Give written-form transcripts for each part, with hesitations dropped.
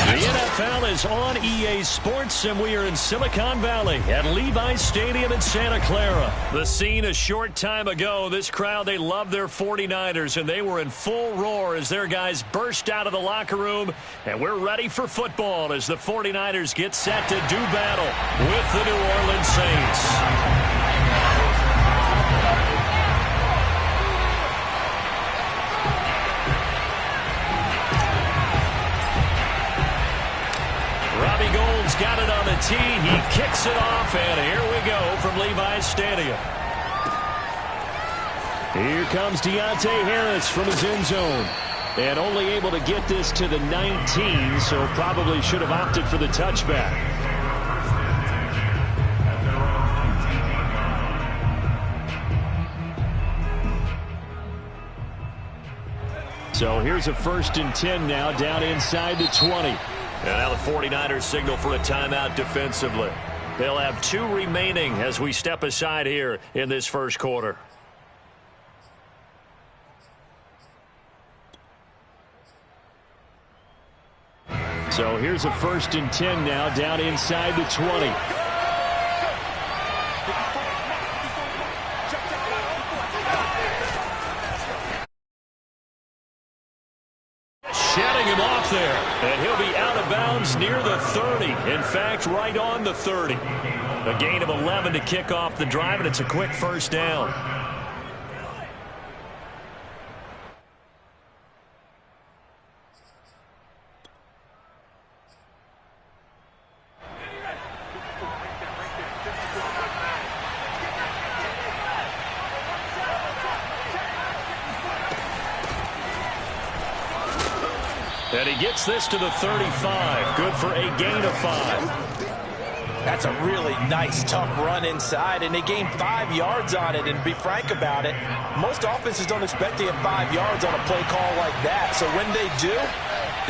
The NFL is on EA Sports, and we are in Silicon Valley at Levi's Stadium in Santa Clara. The scene a short time ago. This crowd, they love their 49ers, and they were in full roar as their guys burst out of the locker room. And we're ready for football as the 49ers get set to do battle with the New Orleans Saints. Got it on the tee. He kicks it off, and here we go from Levi's Stadium. Here comes Deontay Harris from his end zone. And only able to get this to the 19, so probably should have opted for the touchback. So here's a 1st and 10 now, down inside the 20. And now the 49ers signal for a timeout defensively. They'll have 2 remaining as we step aside here in this first quarter. So here's a 1st and 10 now, down inside the 20. Shedding him off there, and he'll be out of bounds near the 30. In fact, right on the 30. A gain of 11 to kick off the drive, and it's a quick first down. And he gets this to the 35. Good for a gain of 5. That's a really nice, tough run inside, and they gained 5 yards on it. And to be frank about it, most offenses don't expect to get 5 yards on a play call like that. So when they do,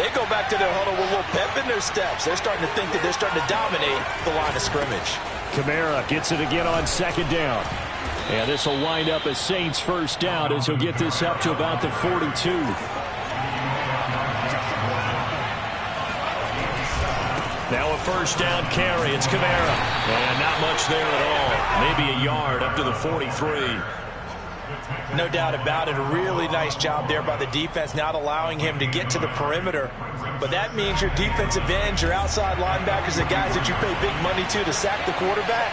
they go back to their huddle with a little pep in their steps. They're starting to think that they're starting to dominate the line of scrimmage. Kamara gets it again on 2nd down. And this will wind up a Saints first down as he'll get this up to about the 42. Now a first down carry. It's Kamara. And not much there at all. Maybe a yard up to the 43. No doubt about it. A really nice job there by the defense, not allowing him to get to the perimeter. But that means your defensive ends, your outside linebackers, the guys that you pay big money to sack the quarterback,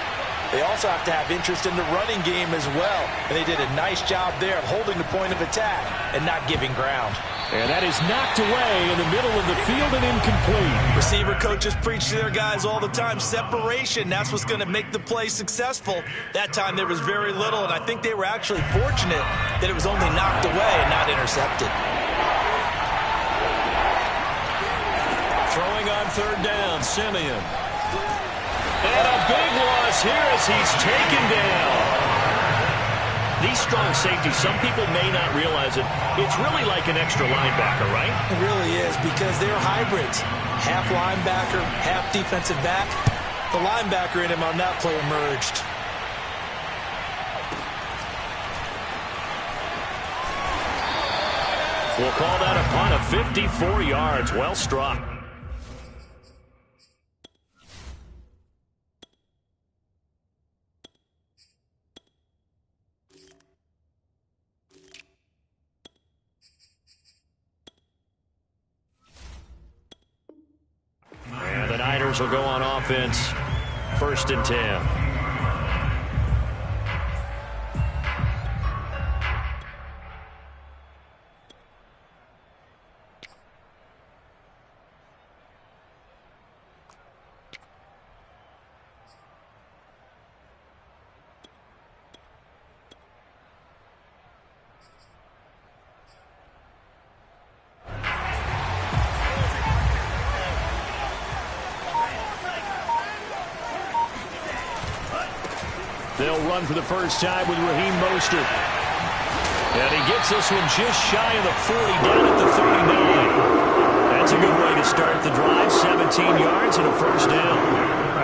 they also have to have interest in the running game as well. And they did a nice job there of holding the point of attack and not giving ground. And that is knocked away in the middle of the field and incomplete. Receiver coaches preach to their guys all the time, separation. That's what's going to make the play successful. That time there was very little, and I think they were actually fortunate that it was only knocked away and not intercepted. Throwing on 3rd down, Simeon. And a big loss here as he's taken down. These strong safeties, some people may not realize it. It's really like an extra linebacker, right? It really is, because they're hybrids. Half linebacker, half defensive back. The linebacker in him on that play emerged. We'll call that a punt of 54 yards. Well struck. And the Niners will go on offense. 1st and 10. They'll run for the first time with Raheem Mostert. And he gets this one just shy of the 40, down at the 39. That's a good way to start the drive. 17 yards and a first down.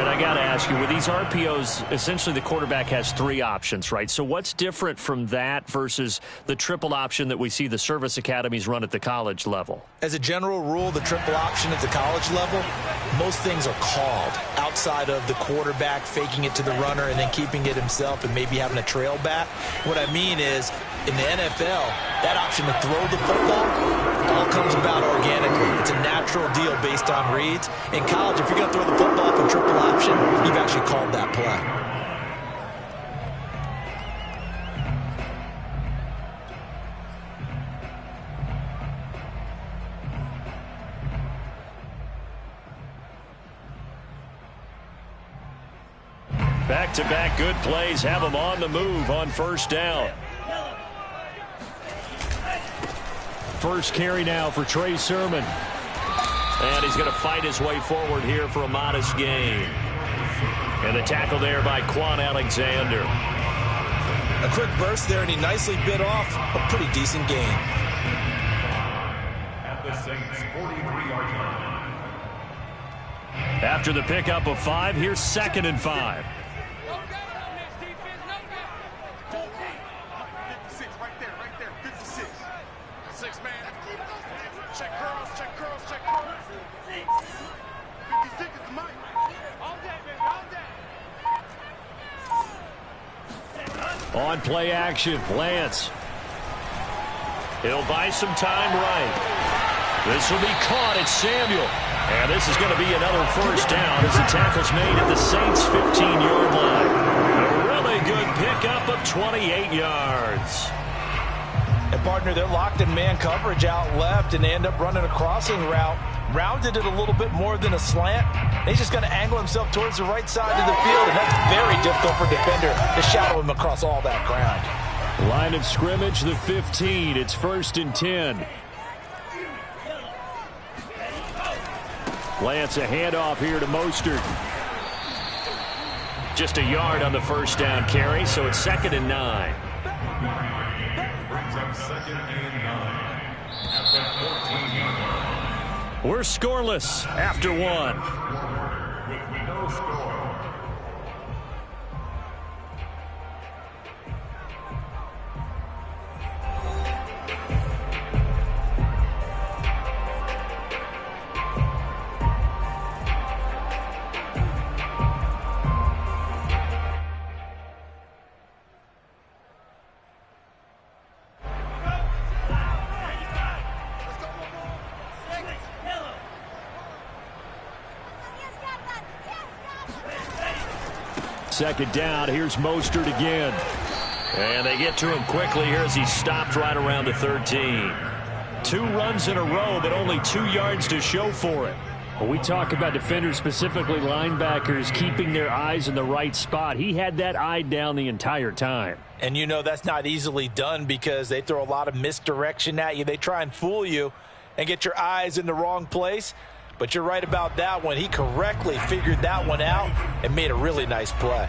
right, I got to ask you, with these RPOs, essentially the quarterback has 3 options, right? So what's different from that versus the triple option that we see the service academies run at the college level? As a general rule, the triple option at the college level, most things are called outside of the quarterback faking it to the runner and then keeping it himself and maybe having a trail back. What I mean is, in the NFL, that option to throw the football all comes about organically. It's a natural deal based on reads. In college, if you're going to throw the football for triple option, you've actually called that play. Back-to-back good plays have them on the move on first down. First carry now for Trey Sermon. And he's going to fight his way forward here for a modest gain. And the tackle there by Quan Alexander. A quick burst there, and he nicely bit off a pretty decent gain. At the Saints 43-yard line. After the pickup of 5, here's 2nd and 5. On play action, Lance. He'll buy some time right. This will be caught. It's Samuel. And this is going to be another first down as the tackle's made at the Saints' 15-yard line. A really good pickup of 28 yards. And, partner, they're locked in man coverage out left, and they end up running a crossing route. Rounded it a little bit more than a slant. He's just going to angle himself towards the right side of the field, and that's very difficult for a defender to shadow him across all that ground. Line of scrimmage, the 15. It's 1st and 10. Lance, a handoff here to Mostert. Just a yard on the first down carry, so it's 2nd and 9. Brings up 2nd and 9. At that 14-yard line. We're scoreless after 1. With no score. Second down, here's Mostert again. And they get to him quickly here as he stopped right around the 13. 2 runs in a row, but only 2 yards to show for it. When we talk about defenders, specifically linebackers, keeping their eyes in the right spot, he had that eye down the entire time. And you know that's not easily done because they throw a lot of misdirection at you. They try and fool you and get your eyes in the wrong place. But you're right about that one. He correctly figured that one out and made a really nice play.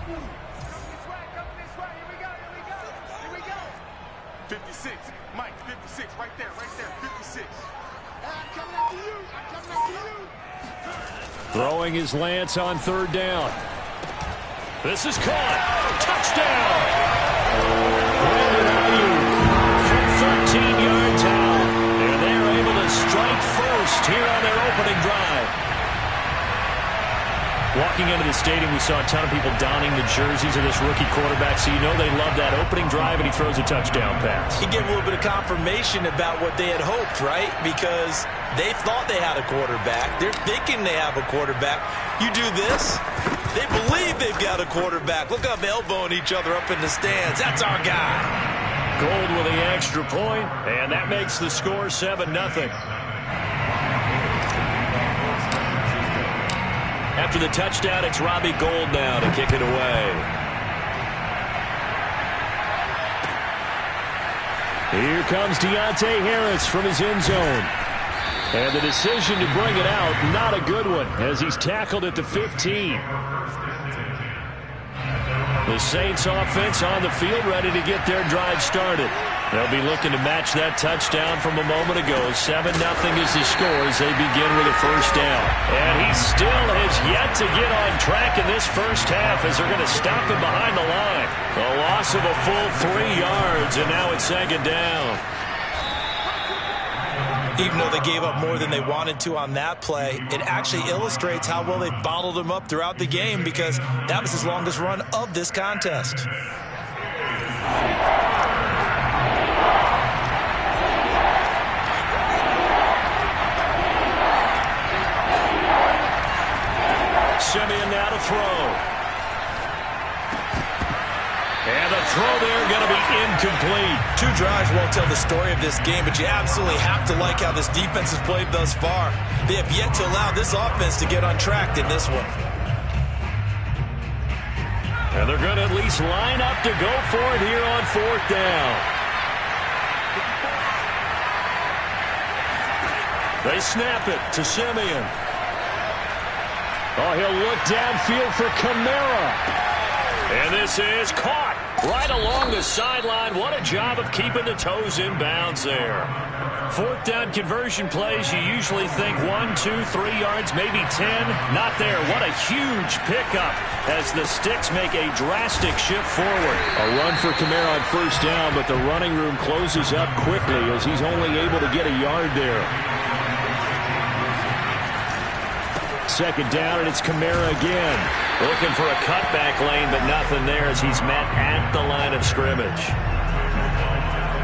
56, Mike, 56, right there, 56. I'm coming after you, Throwing his Lance on 3rd down. This is caught. Touchdown! From 13 yards out. And they're able to strike first here on their opening drive. Walking into the stadium, we saw a ton of people donning the jerseys of this rookie quarterback, so you know they love that opening drive, and he throws a touchdown pass. He gave a little bit of confirmation about what they had hoped, right? Because they thought they had a quarterback. They're thinking they have a quarterback. You do this, they believe they've got a quarterback. Look up, elbowing each other up in the stands. That's our guy. Gold with the extra point, and that makes the score 7-0. After the touchdown, it's Robbie Gould now to kick it away. Here comes Deontay Harris from his end zone. And the decision to bring it out, not a good one, as he's tackled at the 15. The Saints offense on the field, ready to get their drive started. They'll be looking to match that touchdown from a moment ago. 7-0 is the score as they begin with a first down. And he still has yet to get on track in this first half as they're going to stop him behind the line. A loss of a full 3 yards, and now it's second down. Even though they gave up more than they wanted to on that play, it actually illustrates how well they bottled him up throughout the game, because that was his longest run of this contest. Simeon now to throw. And the throw there going to be incomplete. 2 drives won't tell the story of this game, but you absolutely have to like how this defense has played thus far. They have yet to allow this offense to get on track in this one. And they're going to at least line up to go for it here on 4th down. They snap it to Simeon. Oh, he'll look downfield for Kamara. And this is caught right along the sideline. What a job of keeping the toes in bounds there. 4th down conversion plays, you usually think 1, 2, 3 yards, maybe 10. Not there. What a huge pickup as the Sticks make a drastic shift forward. A run for Kamara on 1st down, but the running room closes up quickly as he's only able to get a yard there. 2nd down, and it's Kamara again. Looking for a cutback lane, but nothing there as he's met at the line of scrimmage.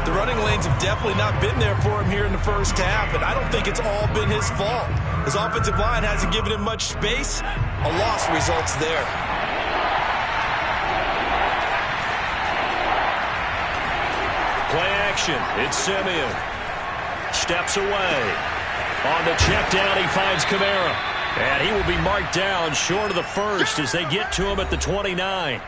The running lanes have definitely not been there for him here in the first half, and I don't think it's all been his fault. His offensive line hasn't given him much space. A loss results there. Play action. It's Simeon. Steps away. On the check down, he finds Kamara. And he will be marked down short of the first as they get to him at the 29.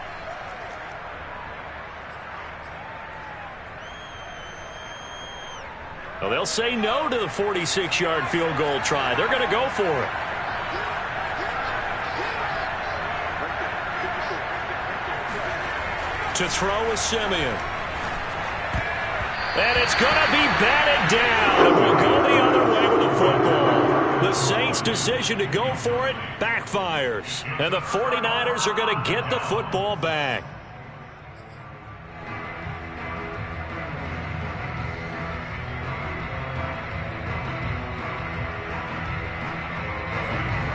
Well, they'll say no to the 46-yard field goal try. They're going to go for it. To throw is Simeon. And it's going to be batted down. And we'll go the other way with the football. The Saints' decision to go for it backfires. And the 49ers are going to get the football back.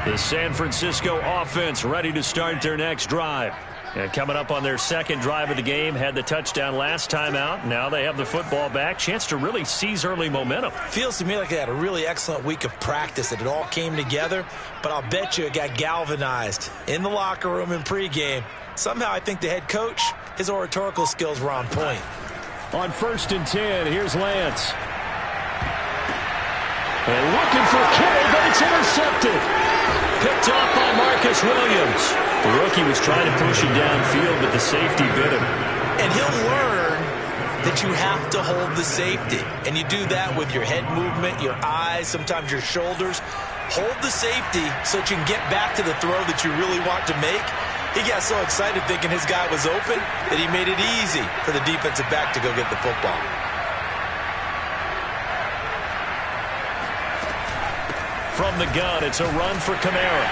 The San Francisco offense ready to start their next drive. And coming up on their second drive of the game, had the touchdown last time out. Now they have the football back. Chance to really seize early momentum. Feels to me like they had a really excellent week of practice, that it all came together. But I'll bet you it got galvanized in the locker room in pregame. Somehow I think the head coach, his oratorical skills were on point. On 1st and 10, here's Lance. And looking for Kittle, but it's intercepted. Picked off by Marcus Williams. The rookie was trying to push him downfield, but the safety bit him. And he'll learn that you have to hold the safety. And you do that with your head movement, your eyes, sometimes your shoulders. Hold the safety so that you can get back to the throw that you really want to make. He got so excited thinking his guy was open that he made it easy for the defensive back to go get the football. From the gun, it's a run for Kamara.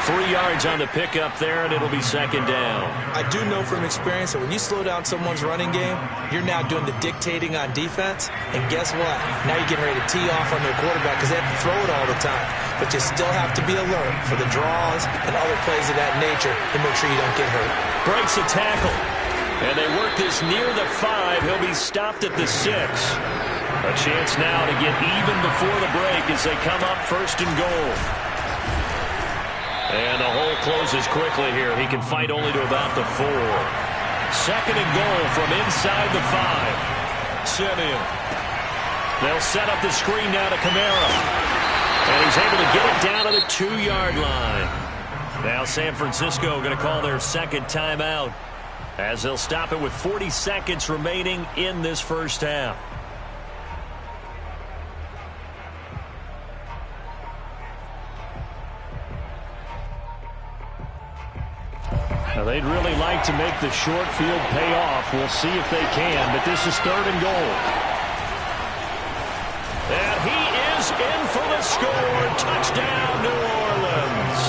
3 yards on the pickup there, and it'll be second down. I do know from experience that when you slow down someone's running game, you're now doing the dictating on defense. And guess what? Now you're getting ready to tee off on their quarterback because they have to throw it all the time. But you still have to be alert for the draws and other plays of that nature to make sure you don't get hurt. Breaks a tackle. And they work this near the 5. He'll be stopped at the 6. A chance now to get even before the break as they come up 1st and goal. And the hole closes quickly here. He can fight only to about the 4. 2nd and goal from inside the 5. Simeon. They'll set up the screen now to Kamara. And he's able to get it down to the 2-yard line. Now San Francisco going to call their second timeout as they'll stop it with 40 seconds remaining in this first half. They'd really like to make the short field pay off. We'll see if they can, but this is 3rd and goal. And he is in for the score. Touchdown, New Orleans.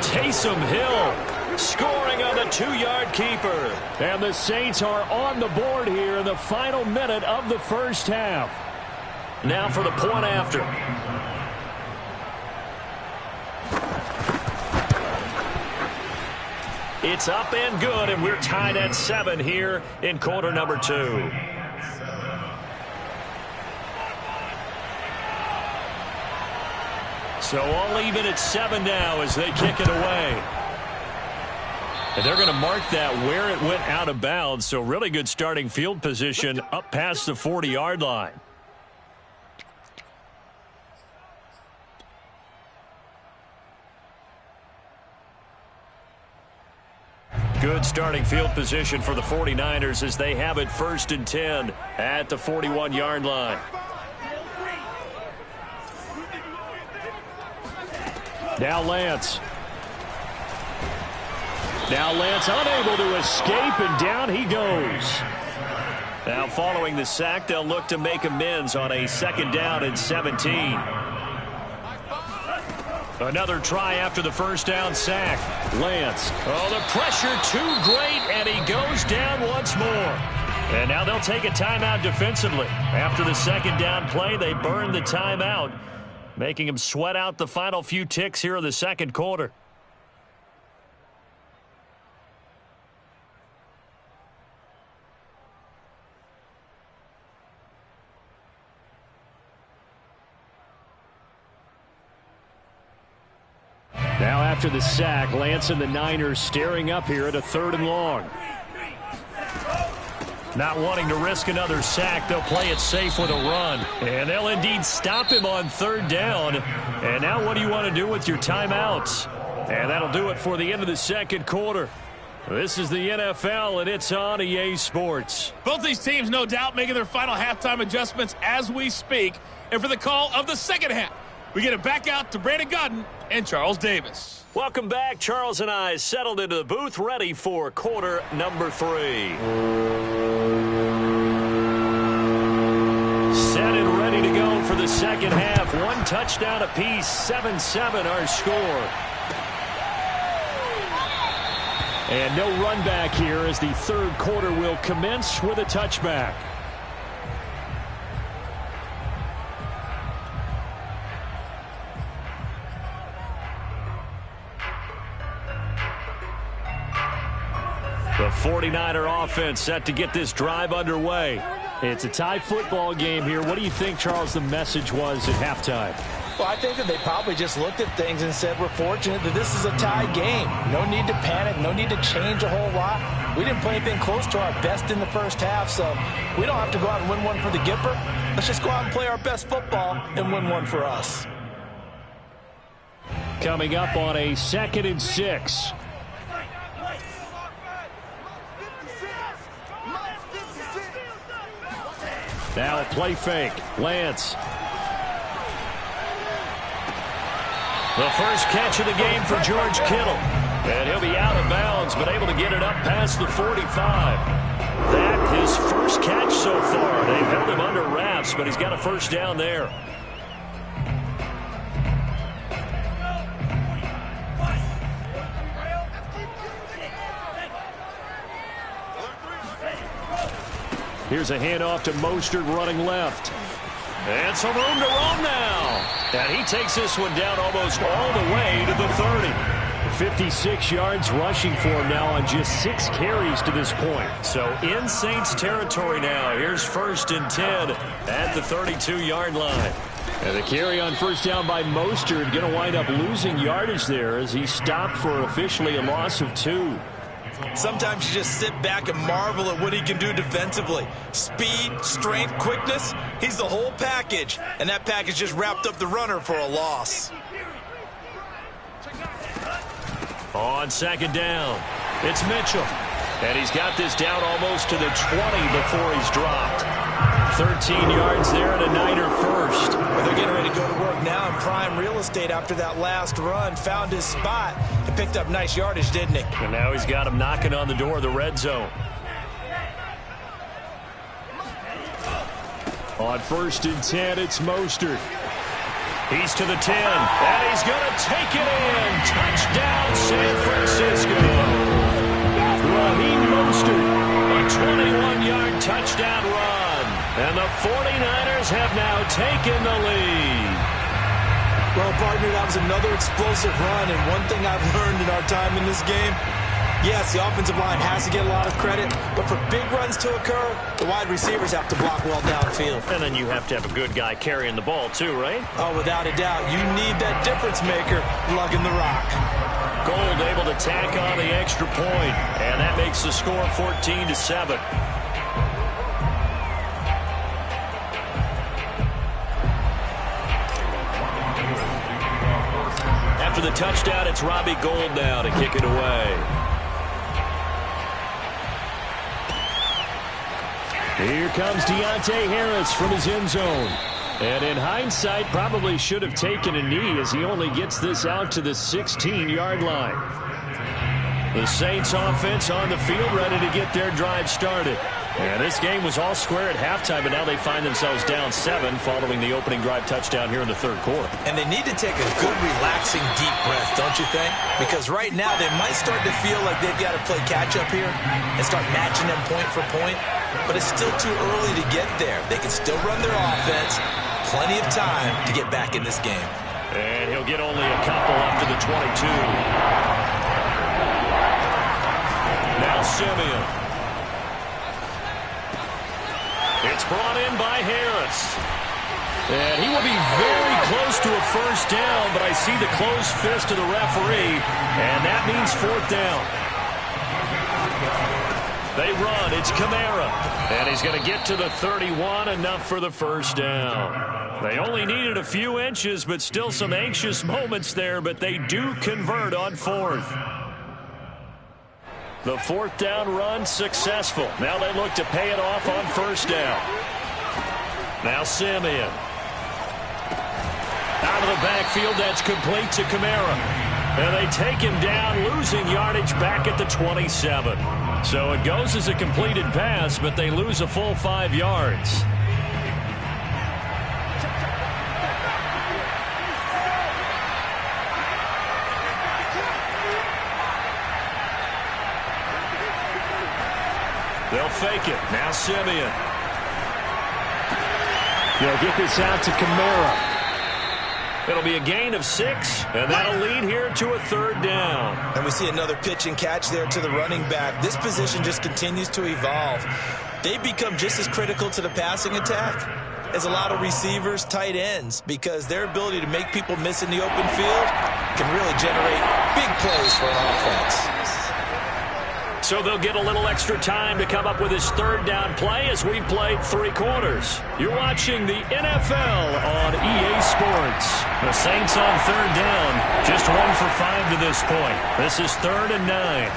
Taysom Hill scoring on the 2-yard keeper. And the Saints are on the board here in the final minute of the first half. Now for the point after. It's up and good, and we're tied at 7 here in quarter number 2. So all even at 7 now as they kick it away. And they're going to mark that where it went out of bounds, so really good starting field position up past the 40-yard line. Good starting field position for the 49ers as they have it 1st and 10 at the 41-yard line. Now Lance. Now Lance unable to escape, and down he goes. Now following the sack, they'll look to make amends on a 2nd down and 17. Another try after the 1st down sack. Lance. Oh, the pressure too great, and he goes down once more. And now they'll take a timeout defensively. After the 2nd down play, they burn the timeout, making him sweat out the final few ticks here in the 2nd quarter. Now after the sack, Lance and the Niners staring up here at a 3rd and long. Not wanting to risk another sack, they'll play it safe with a run. And they'll indeed stop him on 3rd down. And now what do you want to do with your timeouts? And that'll do it for the end of the 2nd quarter. This is the NFL, and it's on EA Sports. Both these teams, no doubt, making their final halftime adjustments as we speak. And for the call of the 2nd half, we get it back out to Brandon Godden and Charles Davis. Welcome back. Charles and I settled into the booth, ready for quarter number 3. Set and ready to go for the 2nd half. 1 touchdown apiece, 7-7 our score. And no run back here as the 3rd quarter will commence with a touchback. The 49er offense set to get this drive underway. It's a tie football game here. What do you think, Charles, the message was at halftime? Well, I think that they probably just looked at things and said, we're fortunate that this is a tie game. No need to panic. No need to change a whole lot. We didn't play anything close to our best in the 1st half, so we don't have to go out and win one for the Gipper. Let's just go out and play our best football and win one for us. Coming up on a 2nd and 6. Now a play fake. Lance. The first catch of the game for George Kittle. And he'll be out of bounds, but able to get it up past the 45. That his first catch so far. They've held him under wraps, but he's got a 1st down there. Here's a handoff to Mostert running left. And some room to roam now. And he takes this one down almost all the way to the 30. 56 yards rushing for him now on just 6 carries to this point. So in Saints territory now. Here's 1st and 10 at the 32-yard line. And the carry on 1st down by Mostert going to wind up losing yardage there as he stopped for officially a loss of 2. Sometimes you just sit back and marvel at what he can do defensively. Speed, strength, quickness, he's the whole package. And that package just wrapped up the runner for a loss. On 2nd down, it's Mitchell. And he's got this down almost to the 20 before he's dropped. 13 yards there and a Niner first. Well, they're getting ready to go to work now in prime real estate after that last run. Found his spot and picked up nice yardage, didn't he? And now he's got him knocking on the door of the red zone. On 1st and 10, it's Mostert. He's to the 10, and he's going to take it in. Touchdown, San Francisco. Raheem Mostert, a 21-yard touchdown run. And the 49ers have now taken the lead. Well, partner, that was another explosive run, and one thing I've learned in our time in this game, yes, the offensive line has to get a lot of credit, but for big runs to occur, the wide receivers have to block well downfield. And then you have to have a good guy carrying the ball too, right? Oh, without a doubt. You need that difference maker lugging the rock. Gold able to tack on the extra point, and that makes the score 14-7. After the touchdown, it's Robbie Gould now to kick it away. Here comes Deontay Harris from his end zone. And in hindsight, probably should have taken a knee as he only gets this out to the 16-yard line. The Saints offense on the field ready to get their drive started. And this game was all square at halftime, but now they find themselves down 7 following the opening drive touchdown here in the third quarter. And they need to take a good, relaxing, deep breath, don't you think? Because right now they might start to feel like they've got to play catch-up here and start matching them point for point. But it's still too early to get there. They can still run their offense. Plenty of time to get back in this game. And he'll get only a couple up to the 22. Now Simeon. It's brought in by Harris. And he will be very close to a first down, but I see the closed fist of the referee, and that means 4th down. They run. It's Kamara. And he's going to get to the 31, enough for the first down. They only needed a few inches, but still some anxious moments there, but they do convert on 4th. The 4th down run successful. Now they look to pay it off on 1st down. Now Simeon. Out of the backfield, that's complete to Kamara. And they take him down, losing yardage back at the 27. So it goes as a completed pass, but they lose a full 5 yards. They'll fake it. Now Simeon. They'll get this out to Kamara. It'll be a gain of 6, and that'll lead here to a 3rd down. And we see another pitch and catch there to the running back. This position just continues to evolve. They become just as critical to the passing attack as a lot of receivers, tight ends, because their ability to make people miss in the open field can really generate big plays for an offense. So they'll get a little extra time to come up with his 3rd down play as we've played 3 quarters. You're watching the NFL on EA Sports. The Saints on 3rd down, just 1 for 5 to this point. This is 3rd and 9.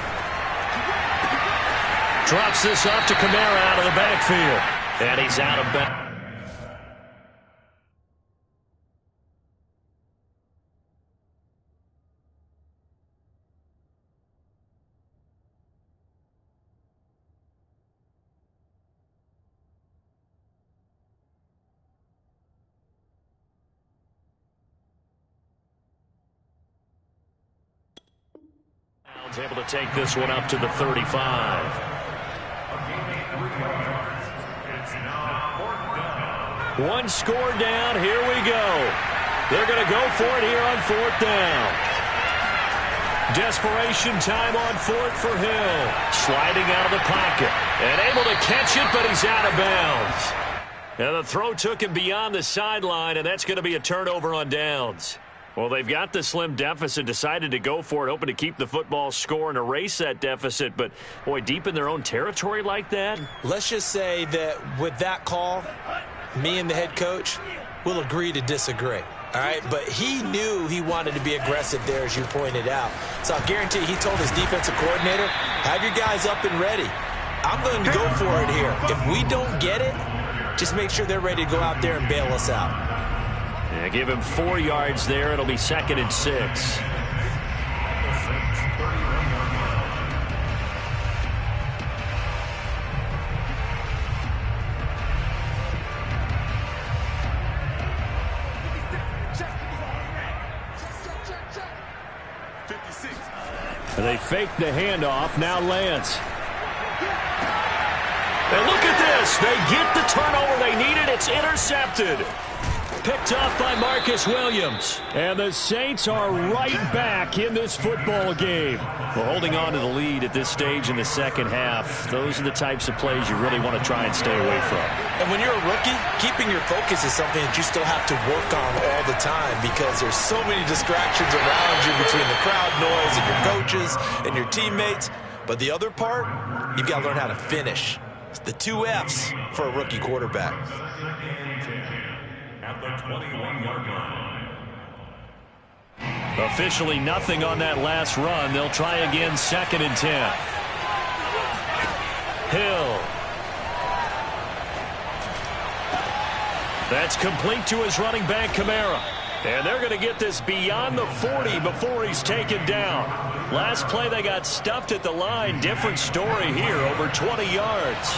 Drops this off to Kamara out of the backfield. And he's out of bounds. Able to take this one up to the 35. One score down. Here we go. They're going to go for it here on 4th down. Desperation time on 4th for Hill. Sliding out of the pocket. And able to catch it, but he's out of bounds. And the throw took him beyond the sideline, and that's going to be a turnover on downs. Well, they've got the slim deficit, decided to go for it, hoping to keep the football score and erase that deficit. But, boy, deep in their own territory like that? Let's just say that with that call, me and the head coach will agree to disagree. All right, but he knew he wanted to be aggressive there, as you pointed out. So I guarantee he told his defensive coordinator, have your guys up and ready. I'm going to go for it here. If we don't get it, just make sure they're ready to go out there and bail us out. Yeah, give him 4 yards there. It'll be 2nd and 6. They fake the handoff. Now Lance. And look at this. They get the turnover they needed. It's intercepted. Picked off by Marcus Williams. And the Saints are right back in this football game. Well, holding on to the lead at this stage in the second half, those are the types of plays you really want to try and stay away from. And when you're a rookie, keeping your focus is something that you still have to work on all the time because there's so many distractions around you between the crowd noise and your coaches and your teammates. But the other part, you've got to learn how to finish. It's the 2 F's for a rookie quarterback. At the 21-yard line. Officially nothing on that last run. They'll try again, 2nd and 10. Hill. That's complete to his running back, Kamara. And they're going to get this beyond the 40 before he's taken down. Last play, they got stuffed at the line. Different story here, over 20 yards.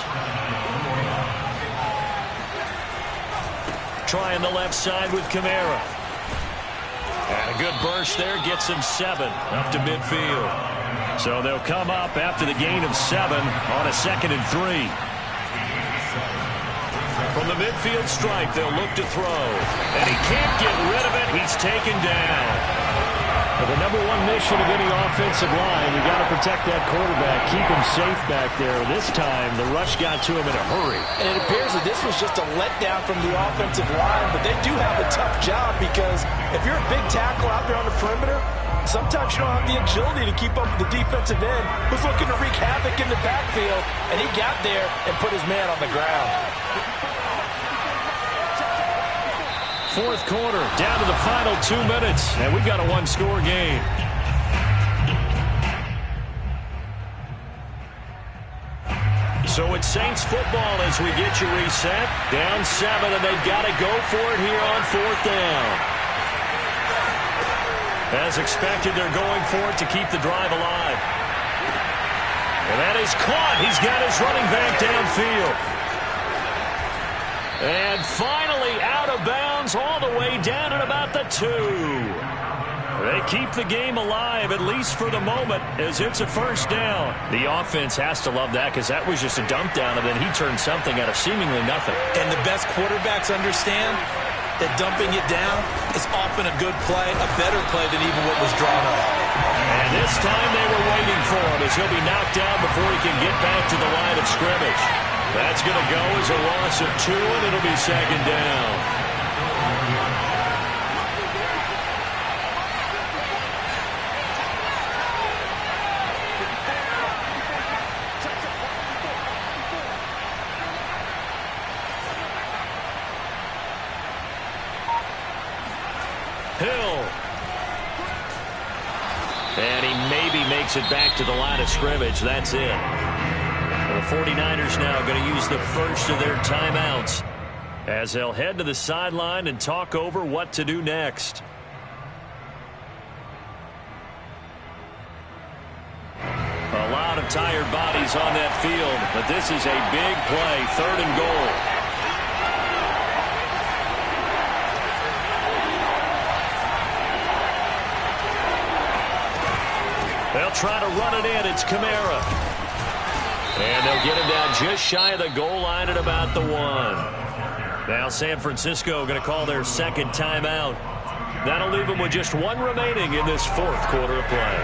Trying the left side with Kamara. And a good burst there gets him 7 up to midfield. So they'll come up after the gain of 7 on a 2nd and 3. From the midfield stripe, they'll look to throw. And he can't get rid of it. He's taken down. Well, the number one mission of any offensive line, you got to protect that quarterback, keep him safe back there. This time, the rush got to him in a hurry. And it appears that this was just a letdown from the offensive line, but they do have a tough job because if you're a big tackle out there on the perimeter, sometimes you don't have the agility to keep up with the defensive end who's looking to wreak havoc in the backfield, and he got there and put his man on the ground. Fourth quarter, down to the final 2 minutes, and we've got a 1-score game. So it's Saints football as we get you reset. Down 7, and they've got to go for it here on 4th down. As expected, they're going for it to keep the drive alive. And that is caught. He's got his running back downfield. And finally out of bounds all the way down at about the 2. They keep the game alive, at least for the moment, as it's a first down. The offense has to love that because that was just a dump down, and then he turned something out of seemingly nothing. And the best quarterbacks understand that dumping it down is often a good play, a better play than even what was drawn up. And this time they were waiting for him as he'll be knocked down before he can get back to the line of scrimmage. That's going to go as a loss of 2, and it'll be 2nd down. Hill. And he maybe makes it back to the line of scrimmage. That's it. The 49ers now going to use the first of their timeouts as they'll head to the sideline and talk over what to do next. A lot of tired bodies on that field, but this is a big play, 3rd and goal. They'll try to run it in. It's Kamara. And they'll get him down just shy of the goal line at about the 1. Now San Francisco going to call their 2nd timeout. That'll leave them with just 1 remaining in this 4th quarter of play.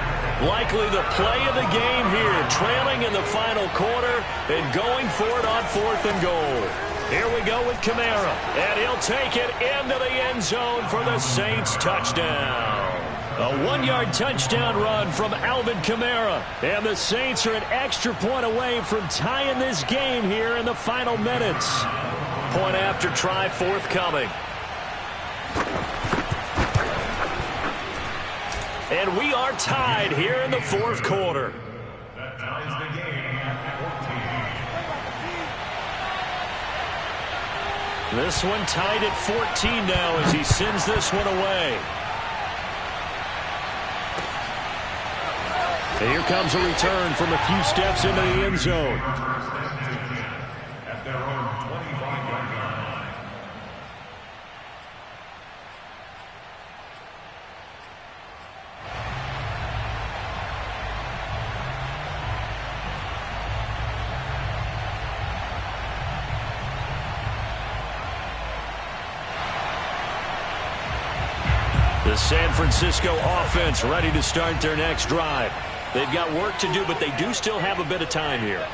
Likely the play of the game here, trailing in the final quarter and going for it on 4th and goal. Here we go with Kamara, and he'll take it into the end zone for the Saints touchdown. A 1-yard touchdown run from Alvin Kamara. And the Saints are an extra point away from tying this game here in the final minutes. Point after try forthcoming. And we are tied here in the 4th quarter. That ties the game at 14. This one tied at 14 now as he sends this one away. And here comes a return from a few steps into the end zone. At their own 25-yard line. The San Francisco offense ready to start their next drive. They've got work to do, but they do still have a bit of time here.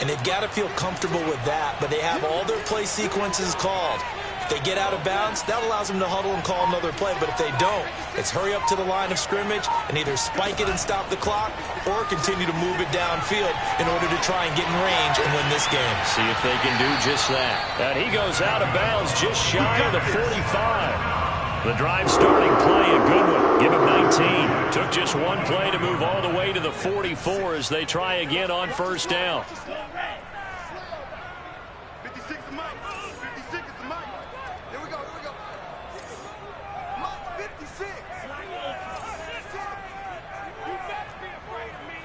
And they've got to feel comfortable with that, but they have all their play sequences called. If they get out of bounds, that allows them to huddle and call another play, but if they don't, it's hurry up to the line of scrimmage and either spike it and stop the clock or continue to move it downfield in order to try and get in range and win this game. See if they can do just that. And he goes out of bounds just shy of the 45. The drive starting play, a good one. Give him 19. Took just one play to move all the way to the 44 as they try again on first down. 56 is Mike. 56 is Mike. Here we go. Mike 56. You better be afraid of me.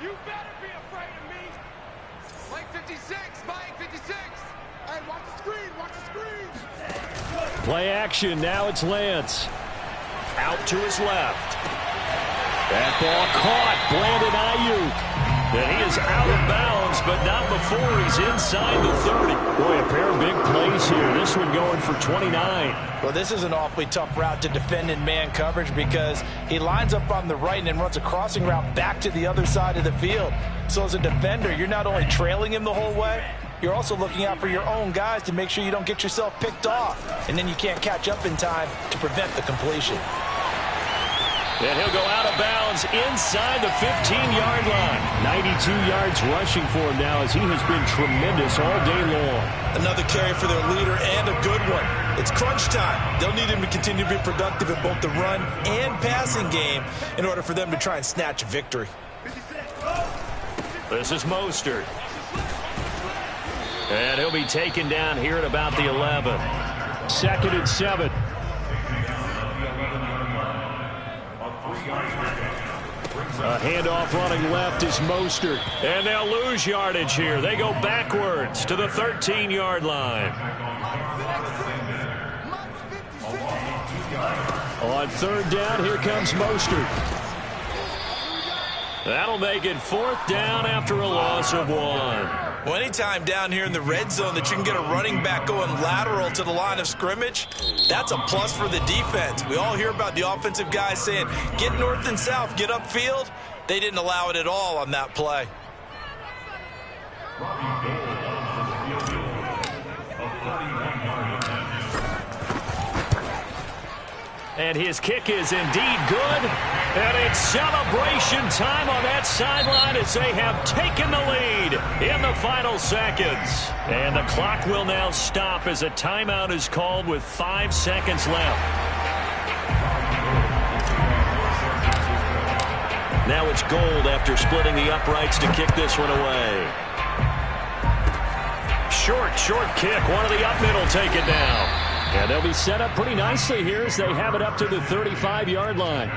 You better be afraid of me. Mike 56. Mike 56. Hey, watch the screen. Watch the screen. Play action. Now it's Lance. Out to his left. That ball caught. Brandon Ayuk. And he is out of bounds, but not before he's inside the 30. Boy, a pair of big plays here. This one going for 29. Well, this is an awfully tough route to defend in man coverage because he lines up on the right and then runs a crossing route back to the other side of the field. So as a defender, you're not only trailing him the whole way, you're also looking out for your own guys to make sure you don't get yourself picked off. And then you can't catch up in time to prevent the completion. And he'll go out of bounds inside the 15-yard line. 92 yards rushing for him now as he has been tremendous all day long. Another carry for their leader and a good one. It's crunch time. They'll need him to continue to be productive in both the run and passing game in order for them to try and snatch a victory. This is Mostert. And he'll be taken down here at about the 11. 2nd and 7. A handoff running left is Mostert. And they'll lose yardage here. They go backwards to the 13-yard line. On 3rd down, here comes Mostert. That'll make it 4th down after a loss of 1. Well, anytime down here in the red zone that you can get a running back going lateral to the line of scrimmage, that's a plus for the defense. We all hear about the offensive guys saying, get north and south, get upfield. They didn't allow it at all on that play. And his kick is indeed good. And it's celebration time on that sideline as they have taken the lead in the final seconds. And the clock will now stop as a timeout is called with 5 seconds left. Now it's Gold after splitting the uprights to kick this one away. Short kick. One of the up middle take it down. And they'll be set up pretty nicely here as they have it up to the 35-yard line.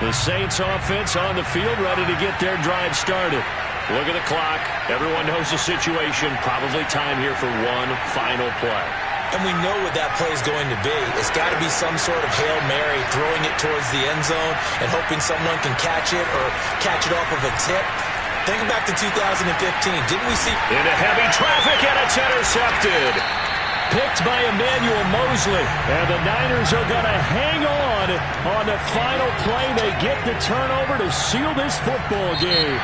The Saints offense on the field ready to get their drive started. Look at the clock. Everyone knows the situation. Probably time here for one final play. And we know what that play is going to be. It's got to be some sort of Hail Mary, throwing it towards the end zone and hoping someone can catch it or catch it off of a tip. Think back to 2015. Didn't we see... Into heavy traffic, and it's intercepted. Picked by Emmanuel Mosley. And the Niners are going to hang on the final play. They get the turnover to seal this football game.